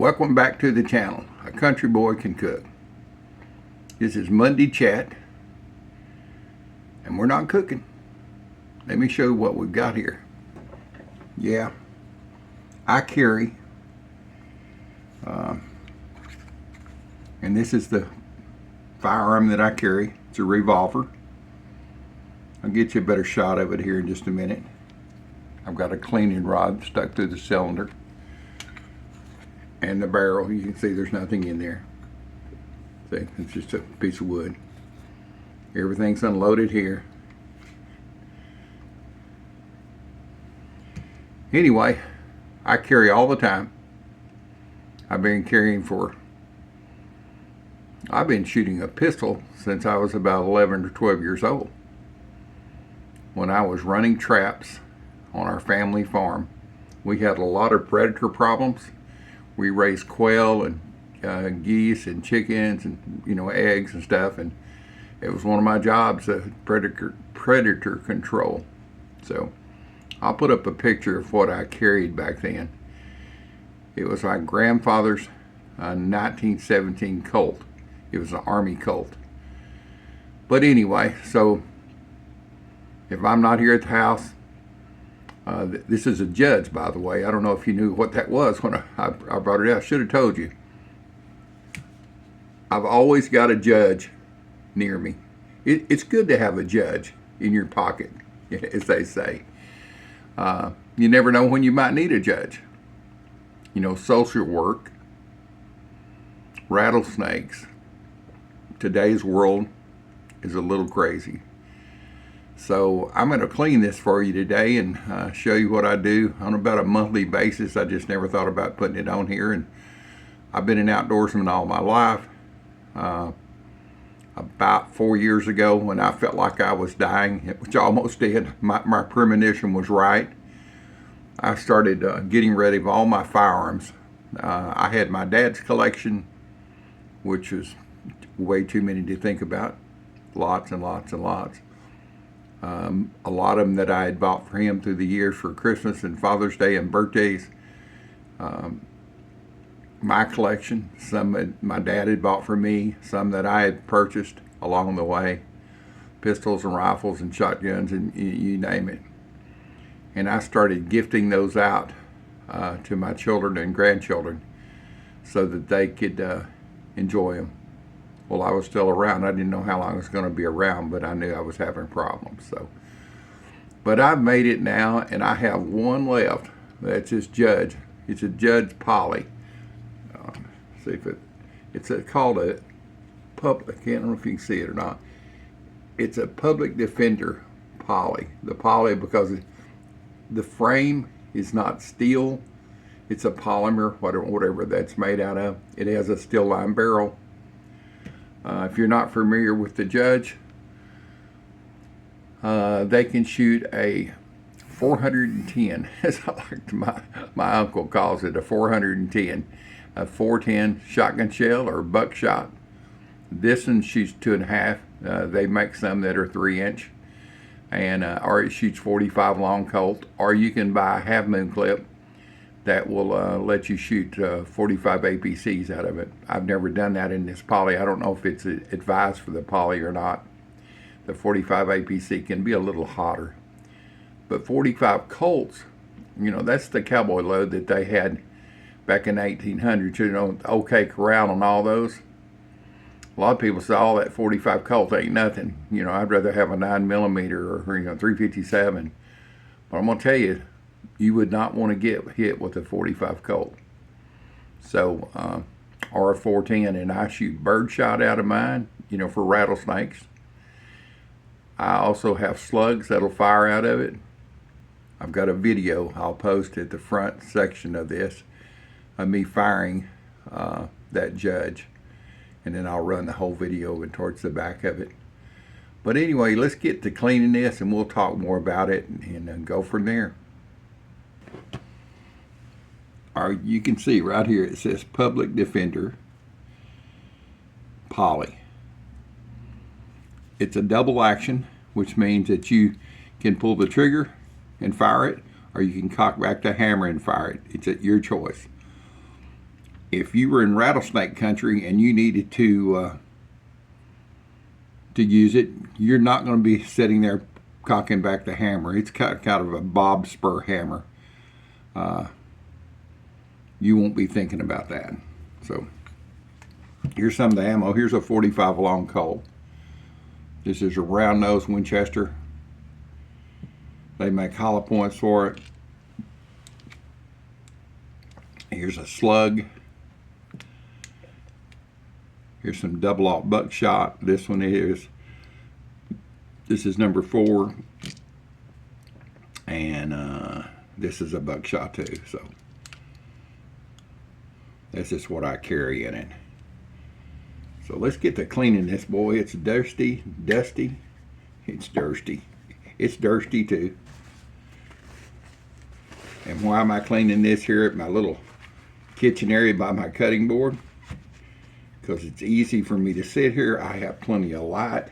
Welcome back to the channel. A Country Boy Can Cook. This is Monday Chat, and we're not cooking. Let me show you what we've got here. Yeah, I carry, and this is the firearm that I carry. It's a revolver. I'll get you a better shot of it here in just a minute. I've got a cleaning rod stuck through the cylinder. And the barrel, you can see there's nothing in there. See, it's just a piece of wood. Everything's unloaded here. Anyway, I carry all the time. I've been shooting a pistol since I was about 11 or 12 years old. When I was running traps on our family farm, we had a lot of predator problems. We raised quail and geese and chickens and eggs and stuff, and it was one of my jobs, predator control. So I'll put up a picture of what I carried back then. It was my grandfather's 1917 Colt. It was an Army Colt. But anyway, so if I'm not here at the house, this is a Judge, by the way. I don't know if you knew what that was when I brought it out. I should have told you. I've always got a Judge near me. It's good to have a Judge in your pocket, as they say. You never know when you might need a Judge. Social work, rattlesnakes. Today's world is a little crazy. So I'm going to clean this for you today and show you what I do on about a monthly basis. I just never thought about putting it on here, and I've been an outdoorsman all my life. About 4 years ago, when I felt like I was dying, which I almost did, my premonition was right, I started getting rid of all my firearms. I had my dad's collection, which was way too many to think about. Lots and lots and lots. A lot of them that I had bought for him through the years for Christmas and Father's Day and birthdays. My collection, some that my dad had bought for me, some that I had purchased along the way. Pistols and rifles and shotguns and you name it. And I started gifting those out to my children and grandchildren so that they could enjoy them. Well, I was still around. I didn't know how long I was going to be around, but I knew I was having problems. But I've made it now, and I have one left. That's this Judge. It's a Judge Poly. See if it's called a public. I don't know if you can see it or not. It's a Public Defender Poly. The Poly, because the frame is not steel. It's a polymer, whatever that's made out of. It has a steel line barrel. If you're not familiar with the Judge, they can shoot a 410, as I like my uncle calls it, a 410, a 410 shotgun shell or buckshot. This one shoots 2.5. They make some that are 3-inch, and or it shoots 45 long Colt, or you can buy a half moon clip that will let you shoot 45 APCs out of it. I've never done that in this Poly. I don't know if it's advised for the Poly or not. The 45 APC can be a little hotter. But 45 Colts, that's the cowboy load that they had back in the 1800s. OK Corral and all those. A lot of people say, oh, that 45 Colt ain't nothing. I'd rather have a 9mm or 357. But I'm going to tell you, you would not want to get hit with a 45 Colt. So, or a 410, and I shoot birdshot out of mine, for rattlesnakes. I also have slugs that'll fire out of it. I've got a video I'll post at the front section of this of me firing that Judge, and then I'll run the whole video over towards the back of it. But anyway, let's get to cleaning this, and we'll talk more about it and go from there. You can see right here it says Public Defender Poly. It's a double action, which means that you can pull the trigger and fire it, or you can cock back the hammer and fire it. It's at your choice. if you were in rattlesnake country and you needed to use it, you're not going to be sitting there cocking back the hammer. It's kind of a bob spur hammer. You won't be thinking about that. So here's some of the ammo. Here's a 45 long Colt. This is a round nose Winchester. They make hollow points for it. Here's a slug. Here's some double-aught buckshot. This is number 4. And this is a buckshot too. So this is what I carry in it. So let's get to cleaning this boy. It's dusty. It's dirty. It's dirty too. And why am I cleaning this here at my little kitchen area by my cutting board? Because it's easy for me to sit here. I have plenty of light.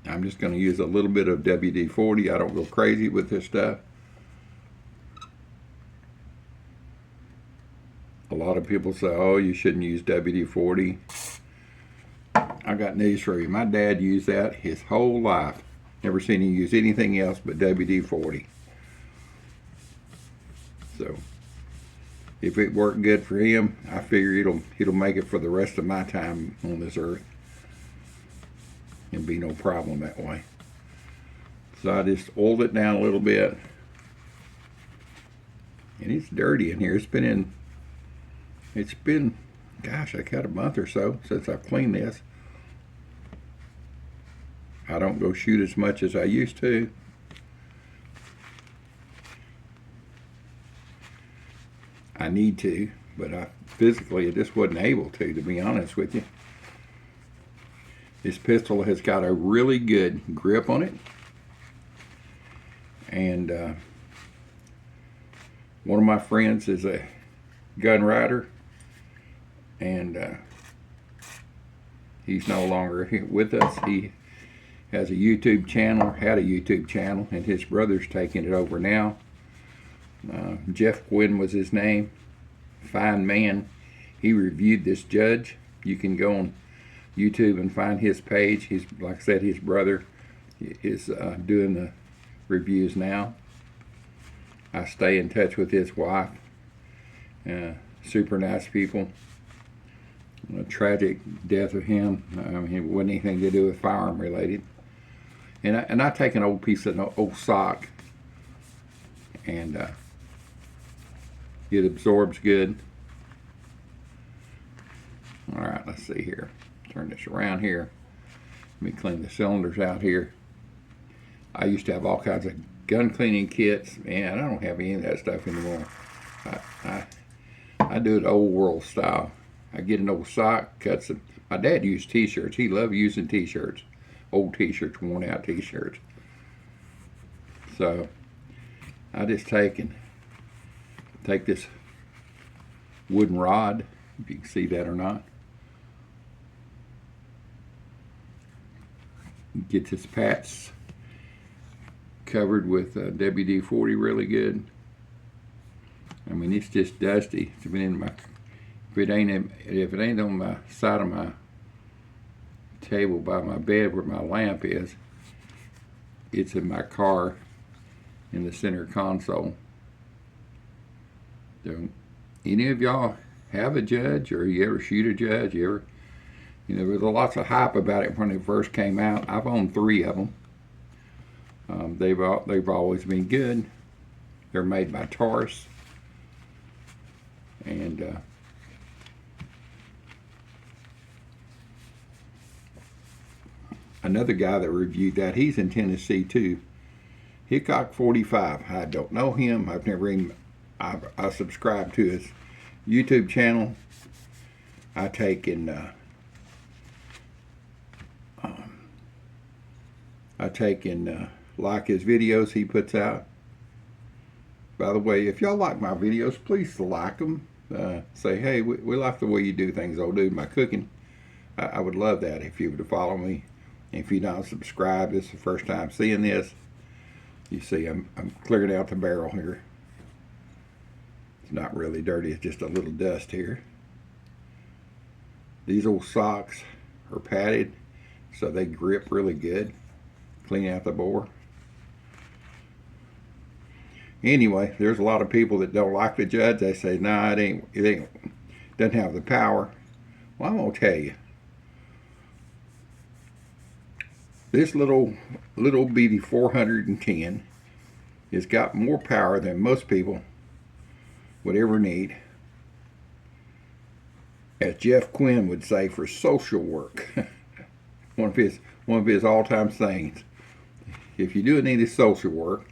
I'm just going to use a little bit of WD-40. I don't go crazy with this stuff. A lot of people say, oh, you shouldn't use WD-40. I got news for you. My dad used that his whole life. Never seen him use anything else but WD-40. So if it worked good for him, I figure it'll make it for the rest of my time on this earth. It'll be no problem that way. So I just oiled it down a little bit. And it's dirty in here. It's been, gosh, I got a month or so since I've cleaned this. I don't go shoot as much as I used to. I need to, but I just wasn't able to be honest with you. This pistol has got a really good grip on it. And one of my friends is a gun rider. And he's no longer with us. He has a YouTube channel, had a YouTube channel, and his brother's taking it over now. Jeff Quinn was his name. Fine man. He reviewed this Judge. You can go on YouTube and find his page. He's, like I said, his brother is doing the reviews now. I stay in touch with his wife. Super nice people. A tragic death of him. It wasn't anything to do with firearm related. And I take an old piece of old sock, and it absorbs good. All right, let's see here. Turn this around here. Let me clean the cylinders out here. I used to have all kinds of gun cleaning kits. Man, I don't have any of that stuff anymore. I do it old world style. I get an old sock, cuts them. My dad used t-shirts. He loved using t-shirts. Old t-shirts, worn out t-shirts. So I just take this wooden rod, if you can see that or not. Get this patch covered with WD-40 really good. I mean, it's just dusty. It's been in my, if it ain't on my side of my table by my bed where my lamp is, it's in my car in the center console. So, any of y'all have a Judge, or you ever shoot a Judge? There was lots of hype about it when it first came out. I've owned 3 of them. They've always been good. They're made by Taurus. And another guy that reviewed that, he's in Tennessee too. Hickok 45. I don't know him. I've never even, I subscribe to his YouTube channel. I take and like his videos he puts out. By the way, if y'all like my videos, please like them. Say, hey, we like the way you do things, old dude, my cooking. I would love that if you would follow me. If you don't subscribe, this is the first time seeing this. You see, I'm clearing out the barrel here. It's not really dirty, it's just a little dust here. These old socks are padded so they grip really good. Clean out the bore. Anyway, there's a lot of people that don't like the Judds. They say, nah, it doesn't have the power. Well, I'm gonna tell you, this little bitty 410 has got more power than most people would ever need. As Jeff Quinn would say, for social work. one of his all-time sayings. If you do any social work,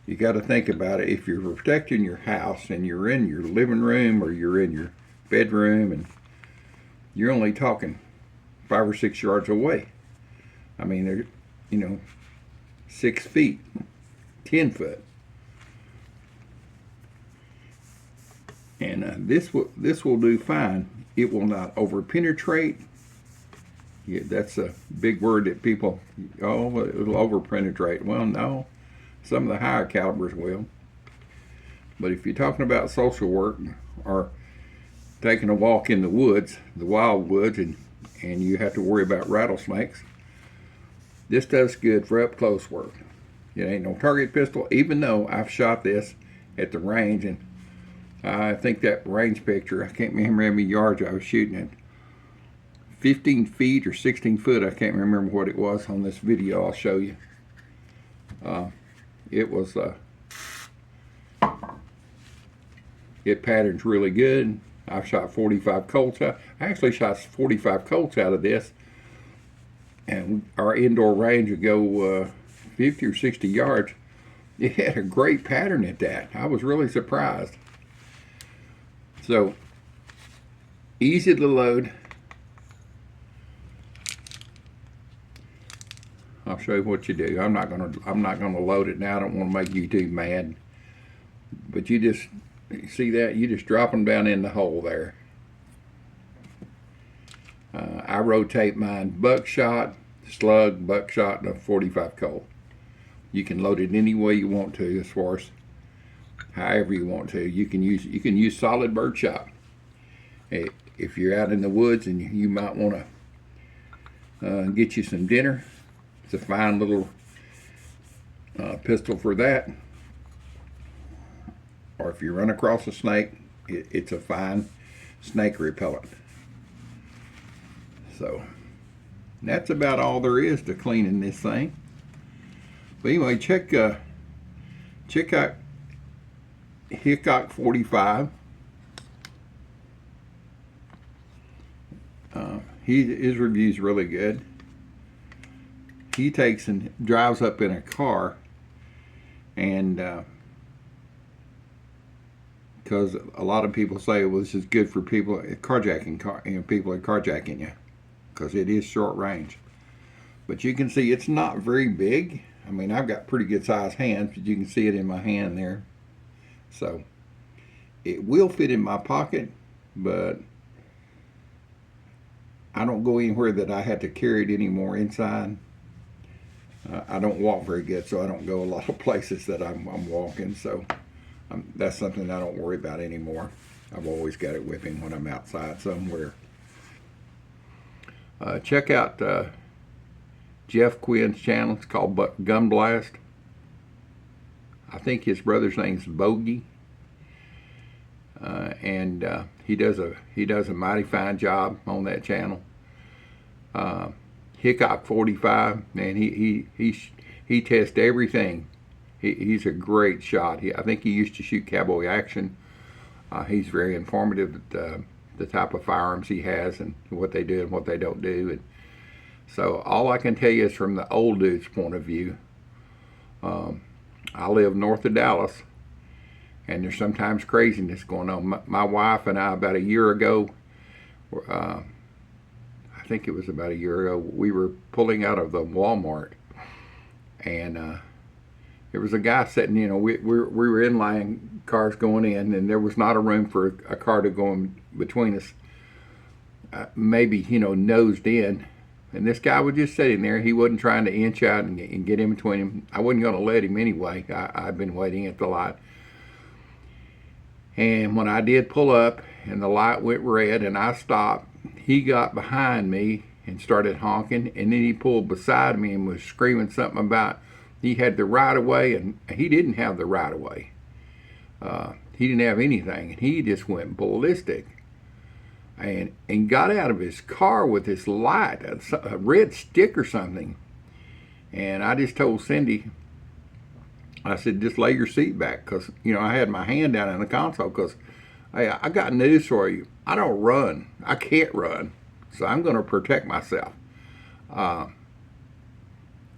you got to think about it. If you're protecting your house and you're in your living room or you're in your bedroom and you're only talking 5 or 6 yards away. I mean, they're, 6 feet, 10 foot. And this will do fine. It will not over penetrate. Yeah, that's a big word that people, it'll over penetrate. Well, no, some of the higher calibers will. But if you're talking about social work or taking a walk in the woods, the wild woods, and you have to worry about rattlesnakes, this does good for up close work. It ain't no target pistol, even though I've shot this at the range, and I think that range picture, I can't remember how many yards I was shooting at. 15 feet or 16 foot, I can't remember what it was on this video I'll show you. It patterns really good. I've shot 45 Colts out. I actually shot 45 Colts out of this, and our indoor range would go 50 or 60 yards. It had a great pattern at that. I was really surprised. So, easy to load. I'll show you what you do. I'm not gonna load it now. I don't want to make you too mad. But you just see that, you just drop them down in the hole there. I rotate mine buckshot, slug, buckshot, and a 45 Colt. You can load it any way you want to, as far as however you want to. You can use solid birdshot. If you're out in the woods and you might want to get you some dinner, it's a fine little pistol for that. Or if you run across a snake, it's a fine snake repellent. So that's about all there is to cleaning this thing. But anyway, check out Hickok 45. His review's really good. He takes and drives up in a car, and because a lot of people say, well, this is good for people carjacking people are carjacking you, because it is short range. But you can see it's not very big. I mean, I've got pretty good sized hands, but you can see it in my hand there. So it will fit in my pocket, but I don't go anywhere that I have to carry it anymore inside. I don't walk very good, so I don't go a lot of places that I'm walking. So that's something I don't worry about anymore. I've always got it with me when I'm outside somewhere. Check out Jeff Quinn's channel. It's called Gun Blast. I think his brother's name's Bogey, and he does a mighty fine job on that channel. Hickok 45, man, he tests everything. He's a great shot. I think he used to shoot cowboy action. He's very informative at the type of firearms he has and what they do and what they don't do. And so all I can tell you is from the old dude's point of view. I live north of Dallas, and there's sometimes craziness going on. My wife and I, about a year ago, I think it was about a year ago, we were pulling out of the Walmart, and there was a guy sitting, we were in line, cars going in, and there was not a room for a car to go in between us. Maybe, nosed in, And this guy was just sitting there. He wasn't trying to inch out and get in between him. I wasn't going to let him anyway. I'd been waiting at the light. And when I did pull up and the light went red and I stopped, he got behind me and started honking. And then he pulled beside me and was screaming something about he had the right of way, and he didn't have the right of way. He didn't have anything, and he just went ballistic. And got out of his car with this light, a red stick or something. And I just told Cindy, I said, just lay your seat back, because, you know, I had my hand down in the console, because, hey, I got news for you. I don't run. I can't run. So I'm going to protect myself.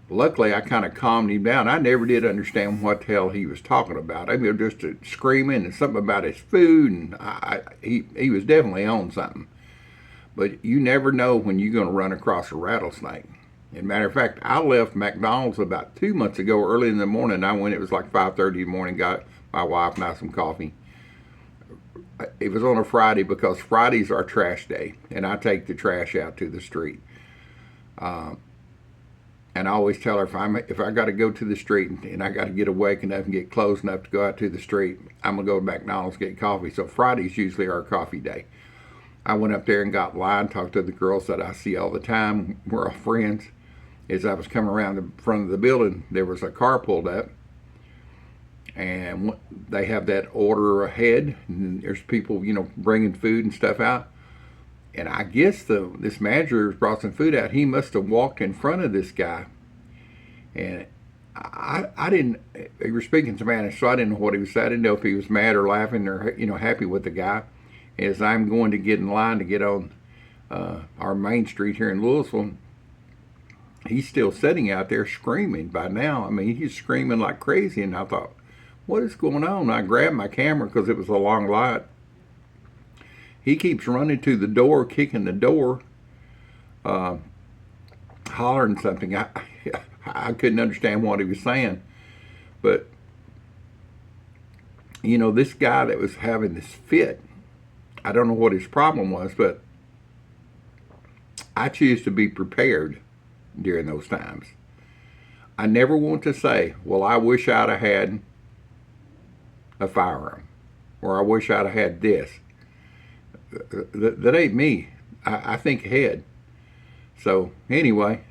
Luckily, I kind of calmed him down. I never did understand what the hell he was talking about. I mean, just screaming and something about his food, and he was definitely on something. But you never know when you're going to run across a rattlesnake. As a matter of fact, I left McDonald's about 2 months ago early in the morning. I went, it was like 5:30 in the morning, got my wife and I some coffee. It was on a Friday because Fridays are trash day, and I take the trash out to the street. And I always tell her if I got to go to the street and I got to get awake enough and get close enough to go out to the street, I'm going to go to McDonald's get coffee. So Fridays usually our coffee day. I went up there and got in line, talked to the girls that I see all the time. We're all friends. As I was coming around the front of the building, there was a car pulled up. And they have that order ahead. And there's people, you know, bringing food and stuff out. And I guess this manager brought some food out. He must have walked in front of this guy. And I didn't, he was speaking Spanish, so I didn't know what he was saying. I didn't know if he was mad or laughing or, you know, happy with the guy. As I'm going to get in line to get on our main street here in Louisville, he's still sitting out there screaming by now. I mean, he's screaming like crazy. And I thought, what is going on? I grabbed my camera because it was a long light. He keeps running to the door, kicking the door, hollering something. I couldn't understand what he was saying. But, you know, this guy that was having this fit, I don't know what his problem was, but I choose to be prepared during those times. I never want to say, well, I wish I'd have had a firearm, or I wish I'd have had this. That ain't me. I think ahead. So anyway,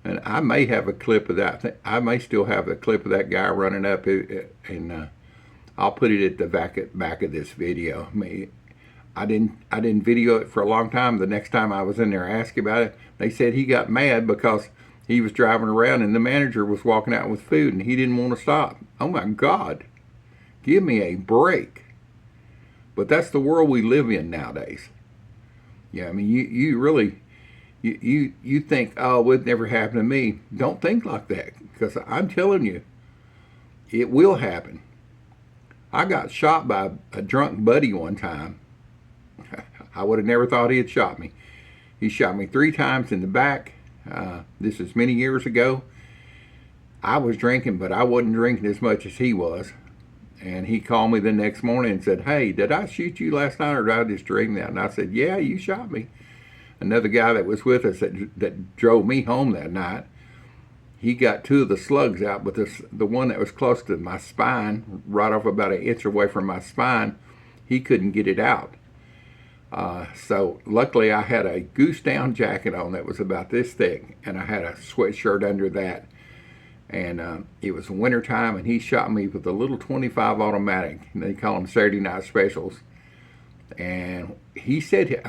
and I may have a clip of that. I may still have a clip of that guy running up, and I'll put it at the back of this video. I mean, I didn't video it for a long time. The next time I was in there asking about it, they said he got mad because he was driving around and the manager was walking out with food and he didn't want to stop. Oh my God, give me a break. But that's the world we live in nowadays. Yeah, I mean, you really, you think, oh, it would never happen to me. Don't think like that, because I'm telling you, it will happen. I got shot by a drunk buddy one time. I would have never thought he had shot me. He shot me 3 times in the back. This is many years ago. I was drinking, but I wasn't drinking as much as he was. And he called me the next morning and said, hey, did I shoot you last night or did I just dream that? And I said, yeah, you shot me. Another guy that was with us that drove me home that night, he got 2 of the slugs out, but the one that was close to my spine, right off about 1 inch away from my spine, he couldn't get it out. So luckily I had a goose down jacket on that was about this thick, and I had a sweatshirt under that. And it was winter time, and he shot me with a little .25 automatic. And they call them Saturday night specials. And he said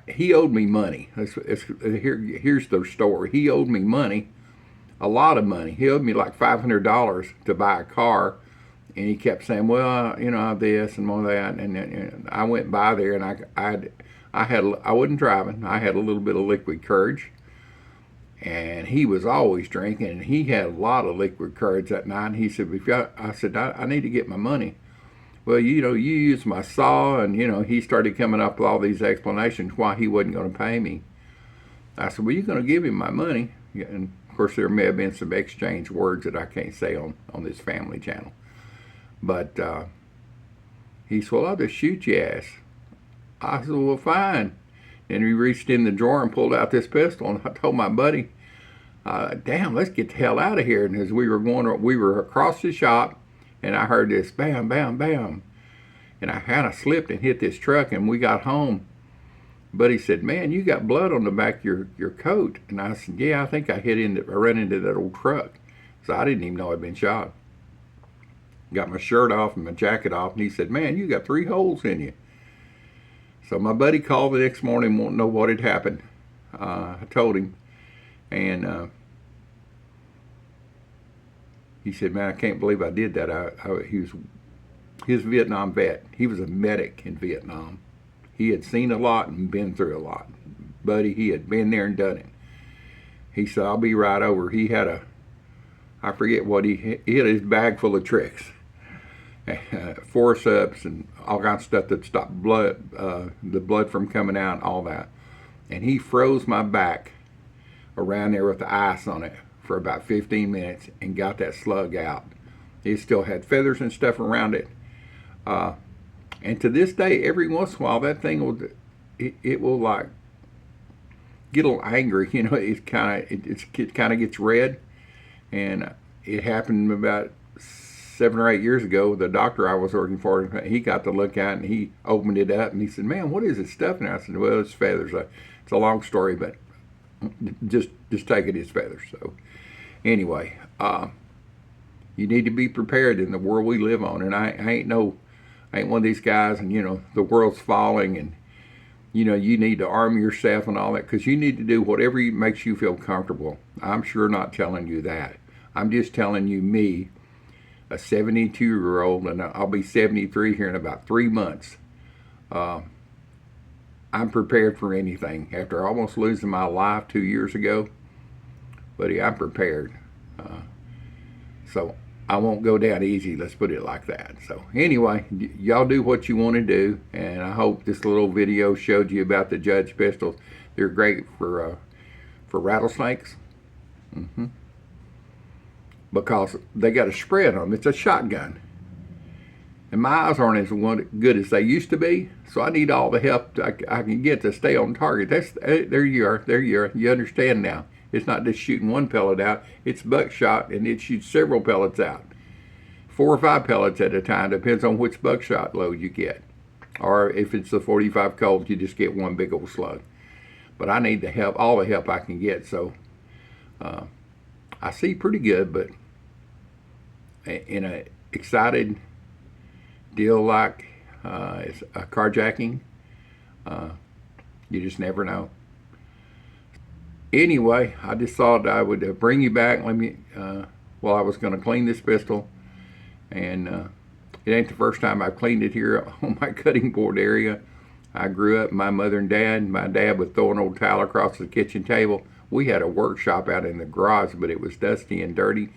he owed me money. Here's the story. He owed me money, a lot of money. He owed me like $500 to buy a car. And he kept saying, well, you know, this and more of that. And I went by there, and I wasn't driving. I had a little bit of liquid courage. And he was always drinking, and he had a lot of liquid courage that night. And he said, I said, I need to get my money. Well, you know, you used my saw, and, you know, he started coming up with all these explanations why he wasn't going to pay me. I said, well, you're going to give him my money. And, of course, there may have been some exchange words that I can't say on this family channel. But he said, well, I'll just shoot your ass. I said, well, fine. And he reached in the drawer and pulled out this pistol, and I told my buddy, damn, let's get the hell out of here. And as we were across the shop, and I heard this bam, bam, bam. And I kind of slipped and hit this truck, and we got home. Buddy said, man, you got blood on the back of your coat. And I said, yeah, I think I ran into that old truck. So I didn't even know I'd been shot. Got my shirt off and my jacket off, and he said, man, you got 3 holes in you. So my buddy called the next morning, wanted to know what had happened. I told him, and he said, man, I can't believe I did that. He was a Vietnam vet. He was a medic in Vietnam. He had seen a lot and been through a lot. Buddy, he had been there and done it. He said, I'll be right over. He had I forget what he had his bag full of tricks. Force-ups and all kinds of stuff that stopped the blood from coming out and all that. And he froze my back around there with the ice on it for about 15 minutes and got that slug out. It still had feathers and stuff around it. And to this day, every once in a while, that thing will like get a little angry. You know, it kind of gets red. And it happened about 7 or 8 years ago. The doctor I was working for, he got to look at it, and he opened it up, and he said, man, what is this stuff? And I said, well, it's feathers. It's a long story, but just take it as feathers. So anyway, you need to be prepared in the world we live on. And I ain't one of these guys, and, you know, the world's falling, and, you know, you need to arm yourself and all that, because you need to do whatever makes you feel comfortable. I'm sure not telling you that. I'm just telling you, me, a 72-year-old, and I'll be 73 here in about 3 months. I'm prepared for anything. After almost losing my life 2 years ago, buddy, I'm prepared. So I won't go down easy, let's put it like that. So anyway, y'all do what you want to do, and I hope this little video showed you about the Judge pistols. They're great for rattlesnakes. Because they got a spread on them. It's a shotgun. And my eyes aren't as good as they used to be, so I need all the help I can get to stay on target. There you are. You understand now. It's not just shooting one pellet out. It's buckshot, and it shoots several pellets out. 4 or 5 pellets at a time, depends on which buckshot load you get. Or if it's the 45 Colt, you just get one big old slug. But I need the help, all the help I can get, so I see pretty good, but in a excited deal like it's a carjacking, you just never know. Anyway, I just thought I would bring you back. Well, I was going to clean this pistol, and it ain't the first time I've cleaned it here on my cutting board area. I grew up, my mother and dad. My dad would throw an old towel across the kitchen table. We had a workshop out in the garage, but it was dusty and dirty.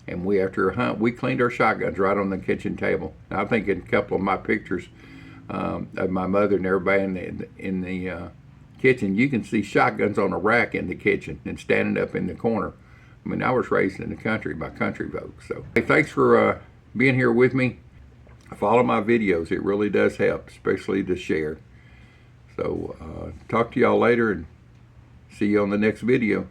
And after a hunt, we cleaned our shotguns right on the kitchen table. Now, I think in a couple of my pictures of my mother and everybody in the kitchen, you can see shotguns on a rack in the kitchen and standing up in the corner. I mean, I was raised in the country by country folks. So, hey, thanks for being here with me. Follow my videos. It really does help, especially to share. So, talk to y'all later, and see you on the next video.